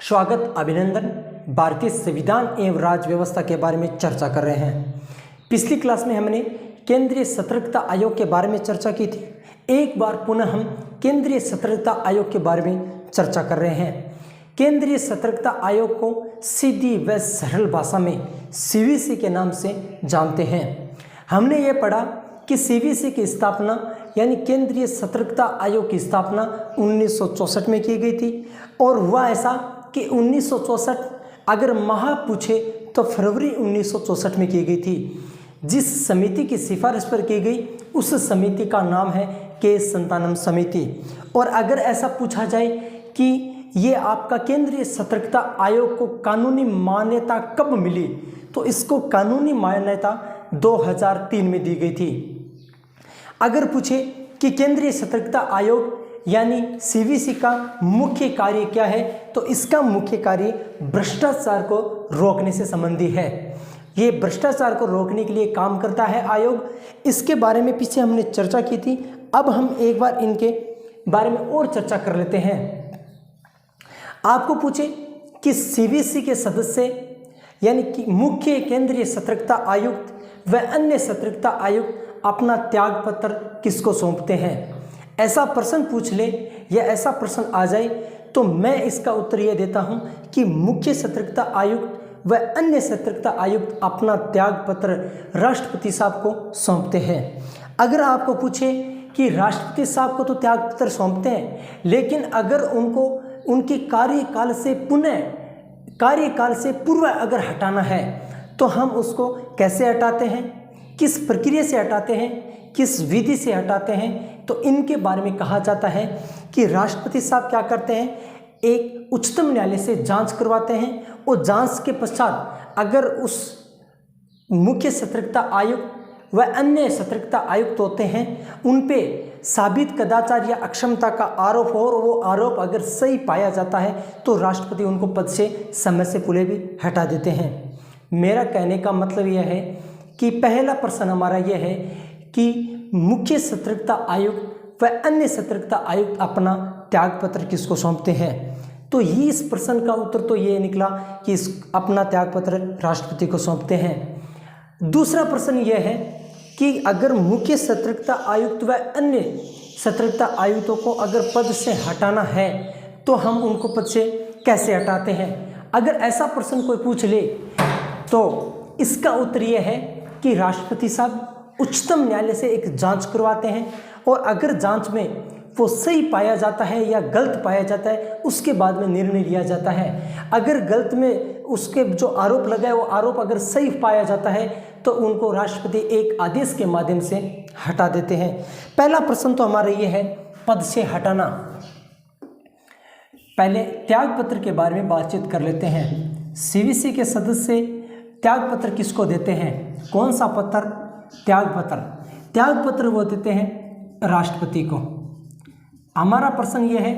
स्वागत अभिनंदन। भारतीय संविधान एवं राज्य व्यवस्था के बारे में चर्चा कर रहे हैं। पिछली क्लास में हमने केंद्रीय सतर्कता आयोग के बारे में चर्चा की थी। एक बार पुनः हम केंद्रीय सतर्कता आयोग के बारे में चर्चा कर रहे हैं। केंद्रीय सतर्कता आयोग को सीधी व सरल भाषा में सीवीसी के नाम से जानते हैं। हमने ये पढ़ा कि सीवीसी की स्थापना यानी केंद्रीय सतर्कता आयोग की स्थापना 1964 में की गई थी और हुआ ऐसा कि 1964 अगर माह पूछे तो फरवरी 1964 में की गई थी। जिस समिति की सिफारिश पर की गई उस समिति का नाम है के संतानम समिति। और अगर ऐसा पूछा जाए कि ये आपका केंद्रीय सतर्कता आयोग को कानूनी मान्यता कब मिली, तो इसको कानूनी मान्यता 2003 में दी गई थी। अगर पूछे कि केंद्रीय सतर्कता आयोग यानी सीवीसी का मुख्य कार्य क्या है, तो इसका मुख्य कार्य भ्रष्टाचार को रोकने से संबंधी है। ये भ्रष्टाचार को रोकने के लिए काम करता है आयोग। इसके बारे में पीछे हमने चर्चा की थी। अब हम एक बार इनके बारे में और चर्चा कर लेते हैं। आपको पूछे कि सीवीसी के सदस्य यानी कि मुख्य केंद्रीय सतर्कता आयुक्त व अन्य सतर्कता आयुक्त अपना त्याग पत्र किसको सौंपते हैं, ऐसा प्रश्न पूछ ले या ऐसा प्रश्न आ जाए तो मैं इसका उत्तर यह देता हूं कि मुख्य सतर्कता आयुक्त व अन्य सतर्कता आयुक्त अपना त्याग पत्र राष्ट्रपति साहब को सौंपते हैं। अगर आपको पूछे कि राष्ट्रपति साहब को तो त्याग पत्र सौंपते हैं, लेकिन अगर उनको उनके कार्यकाल से पूर्व अगर हटाना है तो हम उसको कैसे हटाते हैं, किस प्रक्रिया से हटाते हैं, किस विधि से हटाते हैं, तो इनके बारे में कहा जाता है कि राष्ट्रपति साहब क्या करते हैं, एक उच्चतम न्यायालय से जांच करवाते हैं और जांच के पश्चात अगर उस मुख्य सतर्कता आयुक्त व अन्य सतर्कता आयुक्त होते हैं उन पे साबित कदाचार या अक्षमता का आरोप हो और वो आरोप अगर सही पाया जाता है तो राष्ट्रपति उनको पद से समय से पहले भी हटा देते हैं। मेरा कहने का मतलब यह है कि पहला प्रश्न हमारा यह है कि मुख्य सतर्कता आयुक्त व अन्य सतर्कता आयुक्त अपना त्याग पत्र किसको सौंपते हैं, तो ये इस प्रश्न का उत्तर तो ये निकला कि अपना त्याग पत्र राष्ट्रपति को सौंपते हैं। दूसरा प्रश्न यह है कि अगर मुख्य सतर्कता आयुक्त व अन्य सतर्कता आयुक्तों को अगर पद से हटाना है तो हम उनको पद से कैसे हटाते हैं। अगर ऐसा प्रश्न कोई पूछ ले तो इसका उत्तर यह है कि राष्ट्रपति साहब उच्चतम न्यायालय से एक जांच करवाते हैं और अगर जांच में वो सही पाया जाता है या गलत पाया जाता है उसके बाद में निर्णय लिया जाता है। अगर गलत में उसके जो आरोप लगाए वो आरोप अगर सही पाया जाता है तो उनको राष्ट्रपति एक आदेश के माध्यम से हटा देते हैं। पहला प्रश्न तो हमारा ये है पद से हटाना। पहले त्याग पत्र के बारे में बातचीत कर लेते हैं। सीवीसी के सदस्य त्याग पत्र किसको देते हैं, कौन सा पत्र, त्याग पत्र। त्याग पत्र वो देते हैं राष्ट्रपति को। हमारा प्रश्न यह है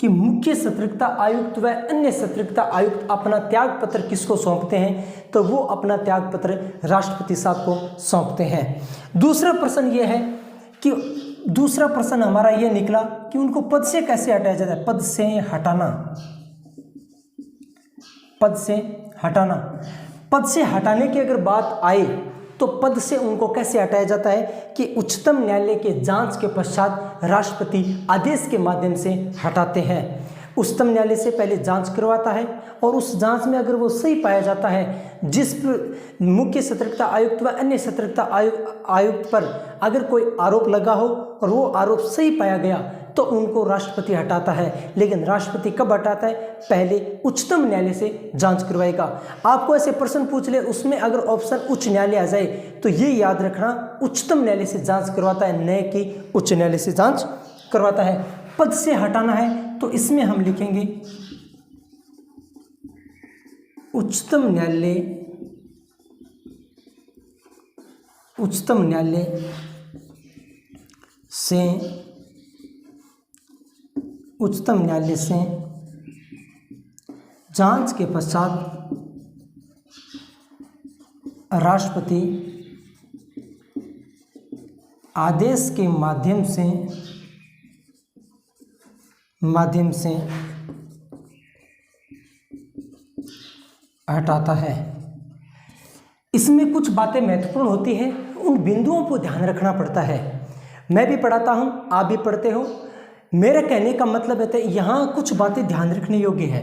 कि मुख्य सतर्कता आयुक्त व अन्य सतर्कता आयुक्त अपना त्याग पत्र किसको सौंपते हैं, तो वो अपना त्याग पत्र राष्ट्रपति साहब को सौंपते हैं। दूसरा प्रश्न यह है कि दूसरा प्रश्न हमारा यह निकला कि उनको पद से कैसे हटाया जाता है। पद से हटाना, पद से हटाना, पद से हटाने की अगर बात आए तो पद से उनको कैसे हटाया जाता है कि उच्चतम न्यायालय के जांच के पश्चात राष्ट्रपति आदेश के माध्यम से हटाते हैं। उच्चतम न्यायालय से पहले जांच करवाता है और उस जांच में अगर वो सही पाया जाता है, जिस मुख्य सतर्कता आयुक्त व अन्य सतर्कता आयुक्त पर अगर कोई आरोप लगा हो और वो आरोप सही पाया गया तो उनको राष्ट्रपति हटाता है। लेकिन राष्ट्रपति कब हटाता है, पहले उच्चतम न्यायालय से जांच करवाएगा। आपको ऐसे प्रश्न पूछ ले उसमें अगर ऑप्शन उच्च न्यायालय आ जाए तो ये याद रखना उच्चतम न्यायालय से जांच करवाता है, न कि उच्च न्यायालय से जांच करवाता है। पद से हटाना है तो इसमें हम लिखेंगे उच्चतम न्यायालय से जांच के पश्चात राष्ट्रपति आदेश के माध्यम से हटाता है। इसमें कुछ बातें महत्वपूर्ण होती हैं, उन बिंदुओं को ध्यान रखना पड़ता है। मैं भी पढ़ाता हूँ, आप भी पढ़ते हो। मेरा कहने का मतलब है यहाँ कुछ बातें ध्यान रखने योग्य है।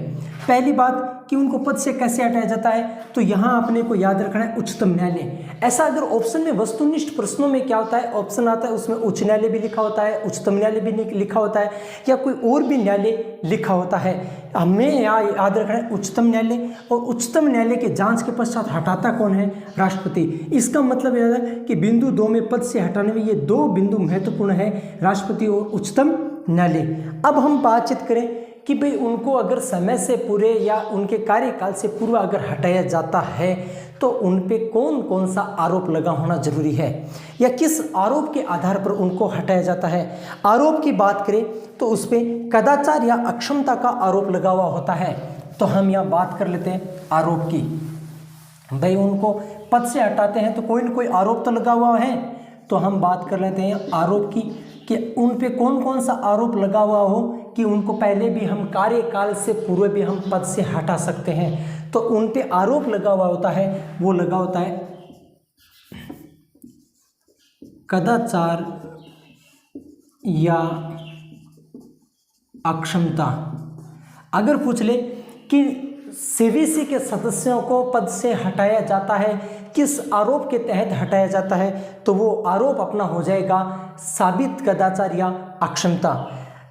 पहली बात कि उनको पद से कैसे हटाया जाता है, तो यहाँ अपने को याद रखना है उच्चतम न्यायालय। ऐसा अगर ऑप्शन में वस्तुनिष्ठ प्रश्नों में क्या होता है, ऑप्शन आता है उसमें उच्च न्यायालय भी लिखा होता है, उच्चतम न्यायालय भी लिखा होता है, या कोई और भी न्यायालय लिखा होता है। हमें यहाँ याद रखना है उच्चतम न्यायालय, और उच्चतम न्यायालय के जांच के पश्चात हटाता कौन है, राष्ट्रपति। इसका मतलब यह है कि बिंदु 2 में पद से हटाने में ये 2 बिंदु महत्वपूर्ण है, राष्ट्रपति और उच्चतम न्यायालय। अब हम बातचीत करें कि भाई उनको अगर समय से पूरे या उनके कार्यकाल से पूर्व अगर हटाया जाता है तो उन पे कौन कौन सा आरोप लगा होना जरूरी है, या किस आरोप के आधार पर उनको हटाया जाता है। आरोप की बात करें तो उस पर कदाचार या अक्षमता का आरोप लगा हुआ होता है। तो हम यहाँ बात कर लेते हैं आरोप की। भाई उनको पद से हटाते हैं तो कोई न कोई आरोप तो लगा हुआ है, तो हम बात कर लेते हैं आरोप की कि उन पे कौन कौन सा आरोप लगा हुआ हो कि उनको पहले भी हम कार्यकाल से पूर्व भी हम पद से हटा सकते हैं। तो उन पे आरोप लगा हुआ होता है, वो लगा होता है कदाचार या अक्षमता। अगर पूछ ले कि सीवीसी के सदस्यों को पद से हटाया जाता है, किस आरोप के तहत हटाया जाता है, तो वो आरोप अपना हो जाएगा साबित कदाचार या अक्षमता।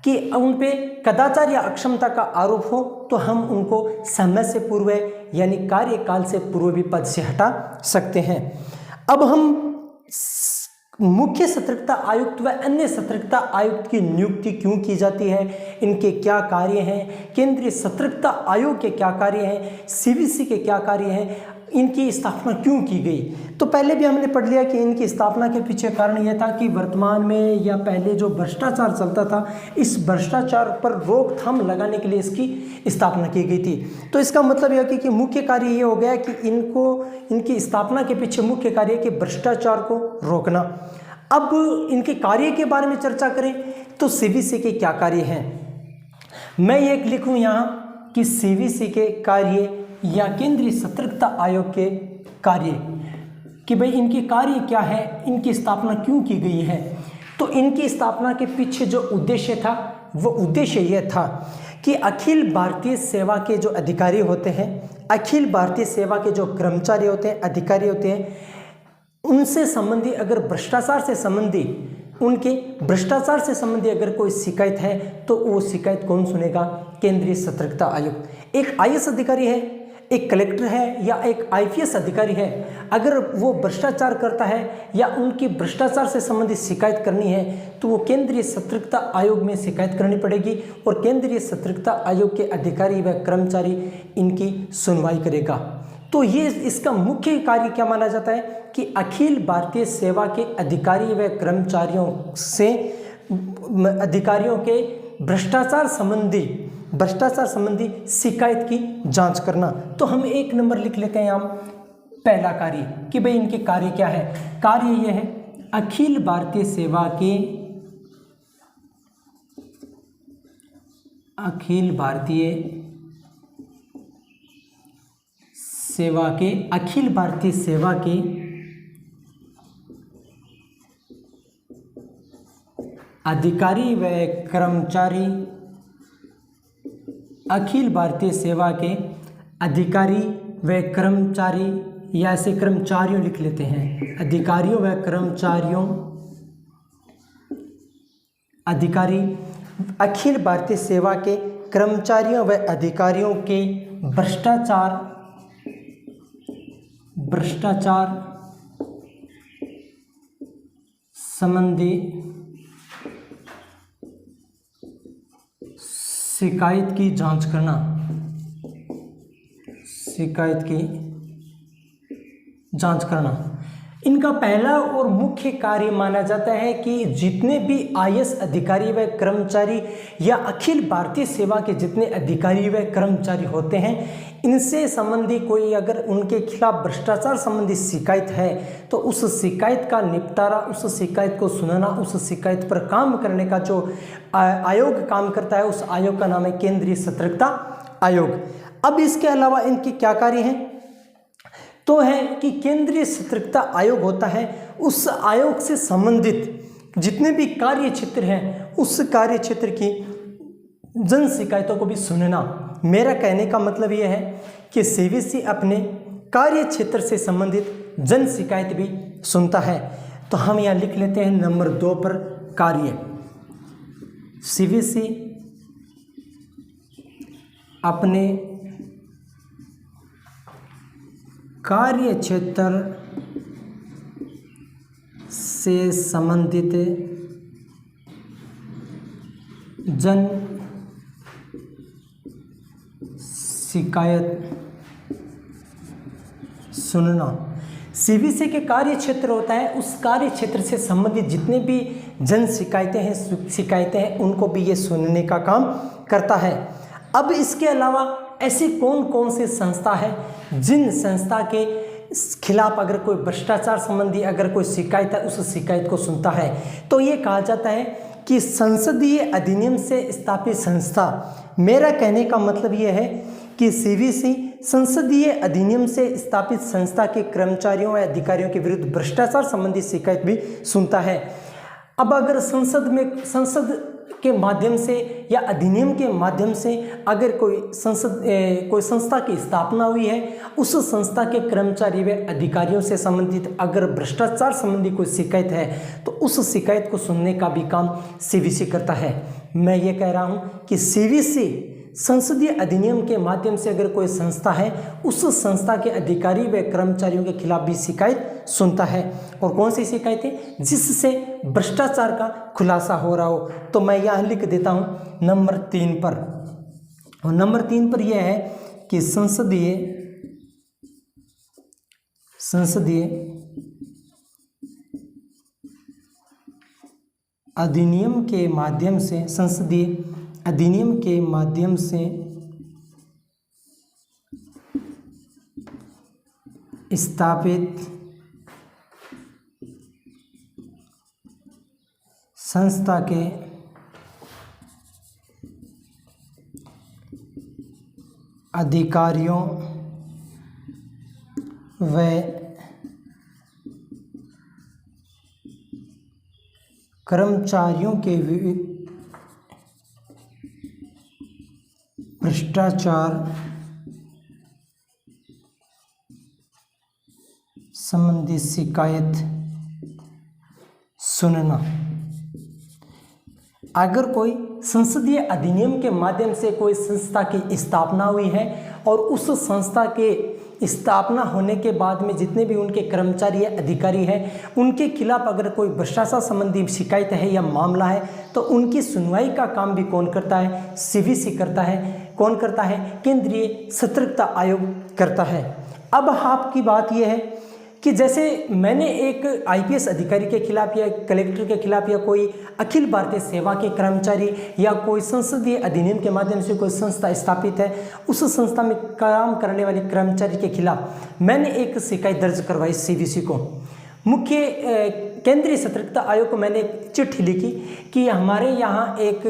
कि उन पे कदाचार या अक्षमता का आरोप हो तो हम उनको समय से पूर्व यानी कार्यकाल से पूर्व भी पद से हटा सकते हैं। अब हम मुख्य सतर्कता आयुक्त व अन्य सतर्कता आयुक्त की नियुक्ति क्यों की जाती है, इनके क्या कार्य हैं, केंद्रीय सतर्कता आयोग के क्या कार्य हैं, सीवीसी के क्या कार्य हैं, इनकी स्थापना क्यों की गई। तो पहले भी हमने पढ़ लिया कि इनकी स्थापना के पीछे कारण यह था कि वर्तमान में या पहले जो भ्रष्टाचार चलता था, इस भ्रष्टाचार पर रोकथाम लगाने के लिए इसकी स्थापना की गई थी। तो इसका मतलब यह कि मुख्य कार्य ये हो गया कि इनकी स्थापना के पीछे मुख्य कार्य कि भ्रष्टाचार को रोकना। अब इनके कार्य के बारे में चर्चा करें तो सीवीसी के क्या कार्य हैं। मैं एक लिखूं यहाँ कि सीवीसी के कार्य या केंद्रीय सतर्कता आयोग के कार्य, कि भाई इनके कार्य क्या है, इनकी स्थापना क्यों की गई है। तो इनकी स्थापना के पीछे जो उद्देश्य था वो उद्देश्य यह था कि अखिल भारतीय सेवा के जो अधिकारी होते हैं, अखिल भारतीय सेवा के जो कर्मचारी होते हैं, अधिकारी होते हैं, उनसे संबंधी अगर भ्रष्टाचार से संबंधी अगर कोई शिकायत है तो वो शिकायत कौन सुनेगा, केंद्रीय सतर्कता आयुक्त। एक आईएएस अधिकारी है, एक कलेक्टर है या एक आईपीएस अधिकारी है, अगर वो भ्रष्टाचार करता है या उनकी भ्रष्टाचार से संबंधित शिकायत करनी है तो वो केंद्रीय सतर्कता आयोग में शिकायत करनी पड़ेगी और केंद्रीय सतर्कता आयोग के अधिकारी व कर्मचारी इनकी सुनवाई करेगा। तो ये इसका मुख्य कार्य क्या माना जाता है कि अखिल भारतीय सेवा के अधिकारी व कर्मचारियों के भ्रष्टाचार संबंधी शिकायत की जांच करना। तो हम 1 नंबर लिख लेते हैं यहाँ पहला कार्य कि भाई इनके कार्य क्या है। कार्य यह है अखिल भारतीय सेवा के अधिकारी व कर्मचारी, अखिल भारतीय सेवा के अधिकारी व कर्मचारी, या ऐसे कर्मचारियों लिख लेते हैं, अधिकारियों व कर्मचारियों, अधिकारी अखिल भारतीय सेवा के कर्मचारियों व अधिकारियों के भ्रष्टाचार संबंधी शिकायत की जांच करना, इनका पहला और मुख्य कार्य माना जाता है कि जितने भी आईएएस अधिकारी व कर्मचारी या अखिल भारतीय सेवा के जितने अधिकारी व कर्मचारी होते हैं, इनसे संबंधी कोई अगर उनके खिलाफ भ्रष्टाचार संबंधी शिकायत है तो उस शिकायत का निपटारा, उस शिकायत को सुनना, उस शिकायत पर काम करने का जो आयोग काम करता है, उस आयोग का नाम है केंद्रीय सतर्कता आयोग। अब इसके अलावा इनके क्या कार्य हैं, तो है कि केंद्रीय सतर्कता आयोग होता है, उस आयोग से संबंधित जितने भी कार्य क्षेत्र हैं उस कार्य क्षेत्र की जन शिकायतों को भी सुनना। मेरा कहने का मतलब यह है कि सीवीसी अपने कार्य क्षेत्र से संबंधित जन शिकायत भी सुनता है। तो हम यहाँ लिख लेते हैं नंबर 2 पर कार्य। सीवीसी अपने कार्य क्षेत्र से संबंधित जन शिकायत सुनना। सीवीसी के कार्य क्षेत्र होता है, उस कार्य क्षेत्र से संबंधित जितने भी जन शिकायतें हैं उनको भी ये सुनने का काम करता है। अब इसके अलावा ऐसी कौन कौन सी संस्था है जिन संस्था के खिलाफ अगर कोई भ्रष्टाचार संबंधी अगर कोई शिकायत है उस शिकायत को सुनता है, तो ये कहा जाता है कि संसदीय अधिनियम से स्थापित संस्था। मेरा कहने का मतलब ये है कि सीवीसी संसदीय अधिनियम से स्थापित संस्था के कर्मचारियों या अधिकारियों के विरुद्ध भ्रष्टाचार संबंधी शिकायत भी सुनता है। अब अगर संसद के माध्यम से या अधिनियम के माध्यम से अगर कोई संस्था की स्थापना हुई है, उस संस्था के कर्मचारी व अधिकारियों से संबंधित अगर भ्रष्टाचार संबंधी कोई शिकायत है तो उस शिकायत को सुनने का भी काम सीवीसी करता है। मैं ये कह रहा हूँ कि सीवीसी संसदीय अधिनियम के माध्यम से अगर कोई संस्था है उस संस्था के अधिकारी व कर्मचारियों के खिलाफ भी शिकायत सुनता है। और कौन सी शिकायतें, जिससे भ्रष्टाचार का खुलासा हो रहा हो। तो मैं यहाँ लिख देता हूँ नंबर 3 पर, और नंबर 3 पर यह है कि संसदीय अधिनियम के माध्यम से स्थापित संस्था के अधिकारियों व कर्मचारियों के भ्रष्टाचार संबंधी शिकायत सुनना। अगर कोई संसदीय अधिनियम के माध्यम से कोई संस्था की स्थापना हुई है और उस संस्था के स्थापना होने के बाद में जितने भी उनके कर्मचारी या अधिकारी हैं उनके खिलाफ अगर कोई भ्रष्टाचार संबंधी शिकायत है या मामला है तो उनकी सुनवाई का काम भी कौन करता है, सीवीसी करता है। कौन करता है, केंद्रीय सतर्कता आयोग करता है। अब आपकी बात यह है कि जैसे मैंने एक आईपीएस अधिकारी के खिलाफ या कलेक्टर के खिलाफ या कोई अखिल भारतीय सेवा के कर्मचारी या कोई संसदीय अधिनियम के माध्यम से कोई संस्था स्थापित है, उस संस्था में काम करने वाले कर्मचारी के खिलाफ मैंने एक शिकायत दर्ज करवाई सीवीसी को। मुख्य केंद्रीय सतर्कता आयोग को मैंने चिट्ठी लिखी कि हमारे यहाँ एक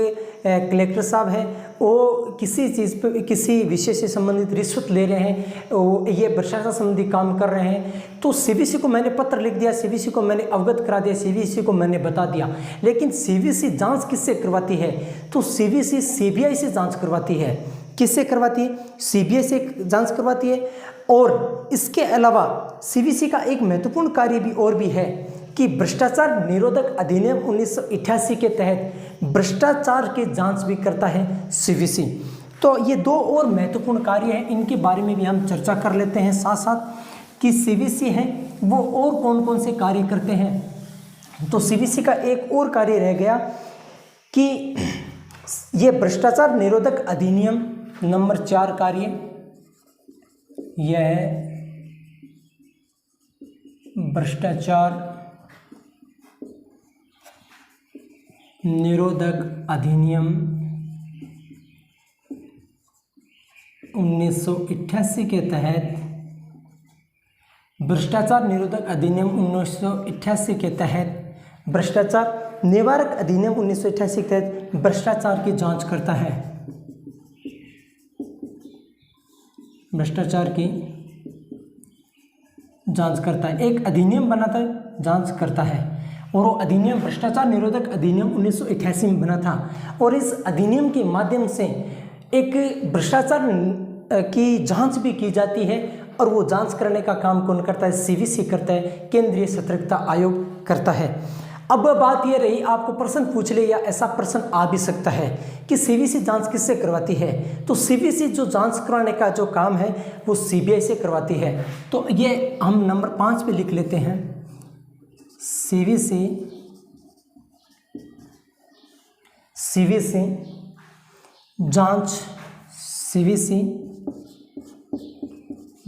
कलेक्टर साहब है, वो किसी चीज़ पे किसी विषय से संबंधित रिश्वत ले रहे हैं, वो ये भ्रष्टाचार संबंधी काम कर रहे हैं। तो सीवीसी को मैंने पत्र लिख दिया, सीवीसी को मैंने अवगत करा दिया, सीवीसी को मैंने बता दिया। लेकिन सीवीसी जांच किससे करवाती है, तो सीवीसी सीबीआई से जांच करवाती है। किससे करवाती है, सीबीआई से जांच करवाती है। और इसके अलावा सीवीसी का एक महत्वपूर्ण कार्य भी और भी है कि भ्रष्टाचार निरोधक अधिनियम 1988 के तहत भ्रष्टाचार की जांच भी करता है सीवीसी। तो ये दो और महत्वपूर्ण कार्य हैं, इनके बारे में भी हम चर्चा कर लेते हैं साथ साथ कि सीवीसी है वो और कौन कौन से कार्य करते हैं। तो सीवीसी का एक और कार्य रह गया कि ये भ्रष्टाचार निरोधक अधिनियम नंबर 4 कार्य यह है भ्रष्टाचार निरोधक अधिनियम 1988 के तहत भ्रष्टाचार निरोधक अधिनियम 1988 के तहत भ्रष्टाचार निवारक अधिनियम 1988 के तहत भ्रष्टाचार की जांच करता है। भ्रष्टाचार की जांच करता है। एक अधिनियम बनाता है, जांच करता है, और वो अधिनियम भ्रष्टाचार निरोधक अधिनियम 1988 में बना था। और इस अधिनियम के माध्यम से एक भ्रष्टाचार की जांच भी की जाती है, और वो जांच करने का काम कौन करता है? सीवीसी करता है, केंद्रीय सतर्कता आयोग करता है। अब बात ये रही, आपको प्रश्न पूछ ले या ऐसा प्रश्न आ भी सकता है कि सीवीसी जांच किससे करवाती है? तो सीवीसी जो जांच कराने का जो काम है वो सीबीआई से करवाती है। तो ये हम नंबर 5 पे लिख लेते हैं, सीवीसी जांच, सीवीसी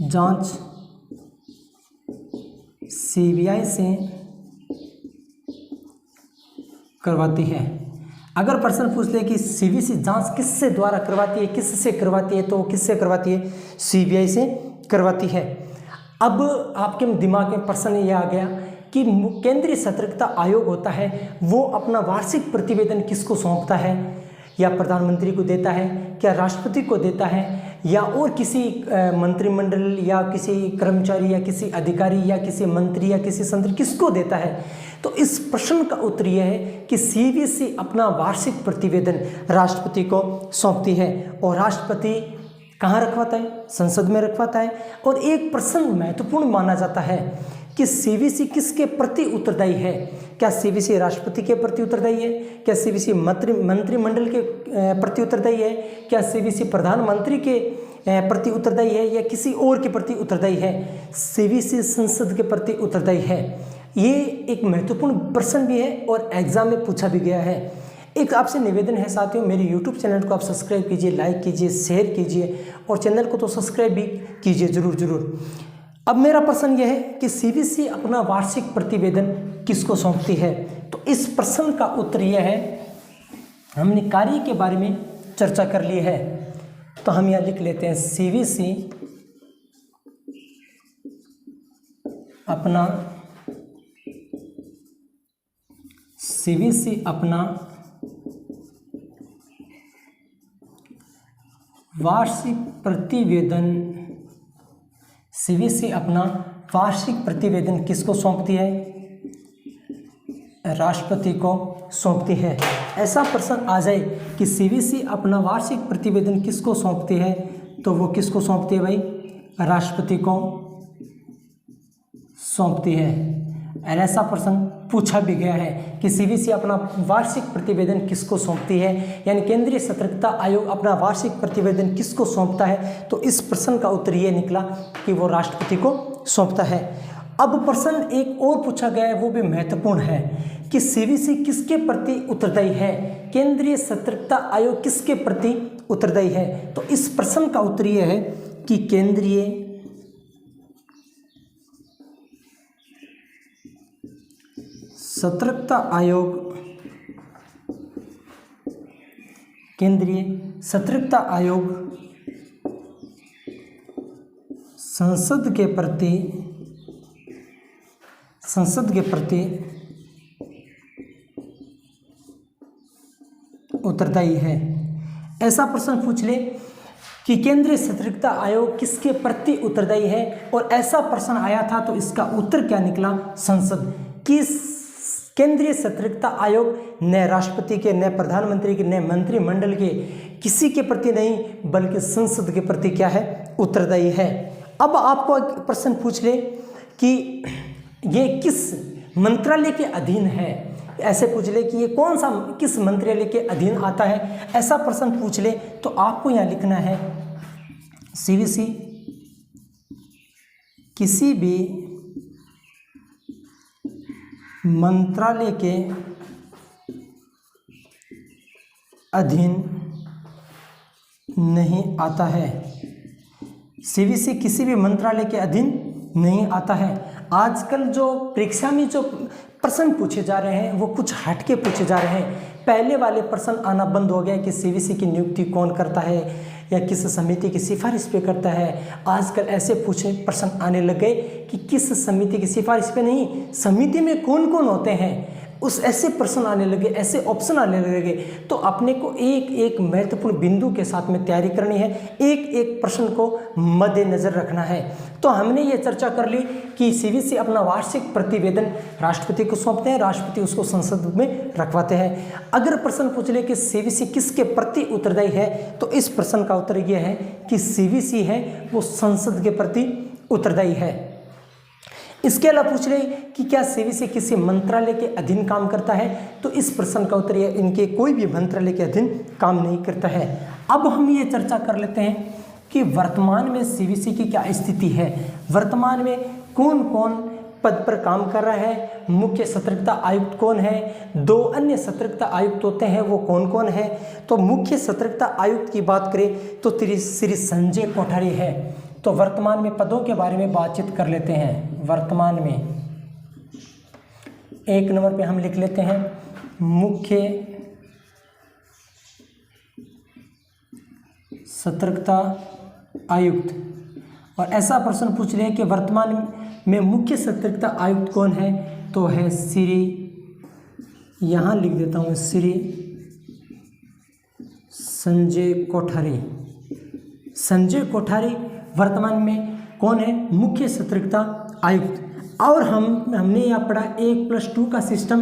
जांच सीबीआई से करवाती है। अगर प्रश्न पूछ ले कि सीवीसी जांच किससे द्वारा करवाती है, किससे करवाती है, तो किससे करवाती है? सीबीआई से करवाती है। अब आपके दिमाग में प्रश्न ये आ गया कि केंद्रीय सतर्कता आयोग होता है, वो अपना वार्षिक प्रतिवेदन किसको सौंपता है? या प्रधानमंत्री को देता है, क्या राष्ट्रपति को देता है, या और किसी मंत्रिमंडल या किसी कर्मचारी या किसी अधिकारी या किसी मंत्री या किसी संतरी, किसको देता है? तो इस प्रश्न का उत्तर यह है कि सीवीसी अपना वार्षिक प्रतिवेदन राष्ट्रपति को सौंपती है, और राष्ट्रपति कहाँ रखवाता है? संसद में रखवाता है। और एक प्रश्न महत्वपूर्ण माना जाता है कि सीवीसी किसके प्रति उत्तरदायी है? क्या सीवीसी राष्ट्रपति के प्रति उत्तरदायी है? क्या सीवीसी मंत्रिमंडल के प्रति उत्तरदायी है? क्या सीवीसी प्रधानमंत्री के प्रति उत्तरदायी है, या किसी और के प्रति उत्तरदायी है? सीवीसी संसद के प्रति उत्तरदायी है। ये एक महत्वपूर्ण प्रश्न भी है और एग्जाम में पूछा भी गया है। एक आपसे निवेदन है साथियों, मेरे YouTube चैनल को आप सब्सक्राइब कीजिए, लाइक कीजिए, शेयर कीजिए, और चैनल को तो सब्सक्राइब भी कीजिए ज़रूर। अब मेरा प्रश्न यह है कि सीवीसी अपना वार्षिक प्रतिवेदन किसको सौंपती है? तो इस प्रश्न का उत्तर यह है, हमने कार्य के बारे में चर्चा कर ली है, तो हम यहाँ लिख लेते हैं, सीवीसी अपना वार्षिक प्रतिवेदन किसको सौंपती है? राष्ट्रपति को सौंपती है। ऐसा प्रश्न आ जाए कि सीवीसी अपना वार्षिक प्रतिवेदन किसको सौंपती है, तो वो किसको सौंपती है भाई? राष्ट्रपति को सौंपती है। और ऐसा प्रश्न पूछा भी गया है कि सीवीसी अपना वार्षिक प्रतिवेदन किसको सौंपती है, यानी केंद्रीय सतर्कता आयोग अपना वार्षिक प्रतिवेदन किसको सौंपता है? तो इस प्रश्न का उत्तर ये निकला कि वो राष्ट्रपति को सौंपता है। अब प्रश्न एक और पूछा गया है, वो भी महत्वपूर्ण है कि सीवीसी किसके प्रति उत्तरदायी है? केंद्रीय सतर्कता आयोग किसके प्रति उत्तरदायी है? तो इस प्रश्न का उत्तर ये है कि केंद्रीय सतर्कता आयोग संसद के प्रति उत्तरदायी है। ऐसा प्रश्न पूछ ले कि केंद्रीय सतर्कता आयोग किसके प्रति उत्तरदायी है, और ऐसा प्रश्न आया था तो इसका उत्तर क्या निकला? संसद। किस केंद्रीय सतर्कता आयोग न राष्ट्रपति के, न प्रधानमंत्री के, न मंत्रिमंडल के, किसी के प्रति नहीं, बल्कि संसद के प्रति क्या है? उत्तरदायी है। अब आपको एक प्रश्न पूछ ले कि ये किस मंत्रालय के अधीन है? ऐसे पूछ ले कि ये कौन सा किस मंत्रालय के अधीन आता है? ऐसा प्रश्न पूछ ले तो आपको यहाँ लिखना है, सीवीसी किसी भी मंत्रालय के अधीन नहीं आता है। सीवीसी किसी भी मंत्रालय के अधीन नहीं आता है। आजकल जो परीक्षा में जो प्रश्न पूछे जा रहे हैं वो कुछ हटके पूछे जा रहे हैं। पहले वाले प्रश्न आना बंद हो गया कि सीवीसी की नियुक्ति कौन करता है या किस समिति की सिफारिश पे करता है। आजकल ऐसे पूछे प्रश्न आने लग गए कि किस समिति की सिफारिश पे नहीं, समिति में कौन कौन होते हैं उस ऐसे प्रश्न आने लगे, ऐसे ऑप्शन आने लगे, तो अपने को एक एक महत्वपूर्ण बिंदु के साथ में तैयारी करनी है, एक एक प्रश्न को मद्देनजर रखना है। तो हमने ये चर्चा कर ली कि सीबीएसई अपना वार्षिक प्रतिवेदन राष्ट्रपति को सौंपते हैं, राष्ट्रपति उसको संसद में रखवाते हैं। अगर प्रश्न पूछ ले कि सीबीएसई किसके प्रति उत्तरदायी है, तो इस प्रश्न का उत्तर यह है कि सीबीएसई है वो संसद के प्रति उत्तरदायी है। इसके अलावा पूछ रहे कि क्या सीबीएसई किसी मंत्रालय के अधीन काम करता है, तो इस प्रश्न का उत्तर यह इनके कोई भी मंत्रालय के अधीन काम नहीं करता है। अब हम ये चर्चा कर लेते हैं कि वर्तमान में सीबीएसई की क्या स्थिति है, वर्तमान में कौन कौन पद पर काम कर रहा है, मुख्य सतर्कता आयुक्त कौन है, 2 अन्य सतर्कता आयुक्त होते हैं वो कौन कौन है। तो मुख्य सतर्कता आयुक्त की बात करें तो श्री संजय कोठारी है। तो वर्तमान में पदों के बारे में बातचीत कर लेते हैं। वर्तमान में 1 नंबर पे हम लिख लेते हैं मुख्य सतर्कता आयुक्त। और ऐसा प्रश्न पूछ रहे हैं कि वर्तमान में मुख्य सतर्कता आयुक्त कौन है, तो है श्री, यहाँ लिख देता हूँ, श्री संजय कोठारी। संजय कोठारी वर्तमान में कौन है, मुख्य सतर्कता आयुक्त। और हमने यहाँ पढ़ा 1+2 का सिस्टम,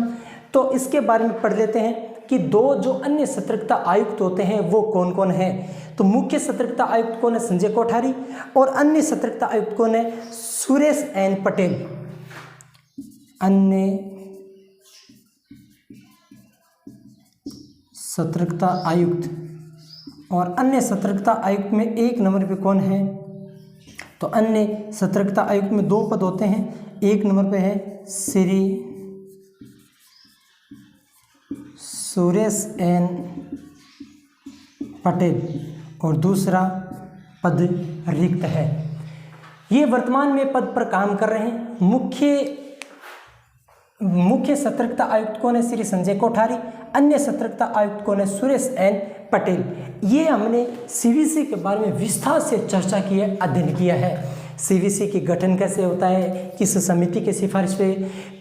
तो इसके बारे में पढ़ लेते हैं कि 2 जो अन्य सतर्कता आयुक्त होते हैं वो कौन कौन है। तो मुख्य सतर्कता आयुक्त कौन है, संजय कोठारी, और अन्य सतर्कता आयुक्त कौन है, सुरेश एन पटेल। अन्य सतर्कता आयुक्त, और अन्य सतर्कता आयुक्त में 1 नंबर पे कौन है, तो अन्य सतर्कता आयुक्त में 2 पद होते हैं। 1 नंबर पे है श्री सुरेश एन पटेल, और दूसरा पद रिक्त है। ये वर्तमान में पद पर काम कर रहे हैं। मुख्य सतर्कता आयुक्त कौन है, श्री संजय कोठारी। अन्य सतर्कता आयुक्त कौन है, सुरेश एन पटेल। ये हमने सीबीएसई के बारे में विस्तार से चर्चा की है, अध्ययन किया है। सीबीएसई की गठन कैसे होता है, किस समिति के सिफारिश पे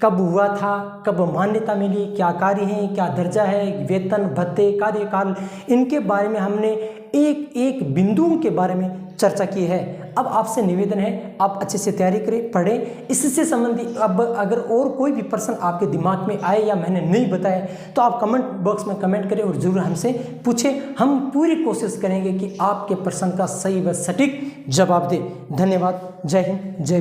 कब हुआ था, कब मान्यता मिली, क्या कार्य हैं, क्या दर्जा है, वेतन भत्ते, कार्यकाल, इनके बारे में हमने एक एक बिंदुओं के बारे में चर्चा की है। अब आपसे निवेदन है आप अच्छे से तैयारी करें, पढ़ें। इससे संबंधित अब अगर और कोई भी प्रश्न आपके दिमाग में आए या मैंने नहीं बताया तो आप कमेंट बॉक्स में कमेंट करें और ज़रूर हमसे पूछें। हम पूरी कोशिश करेंगे कि आपके प्रश्न का सही व सटीक जवाब दें। धन्यवाद। जय हिंद, जय भारत।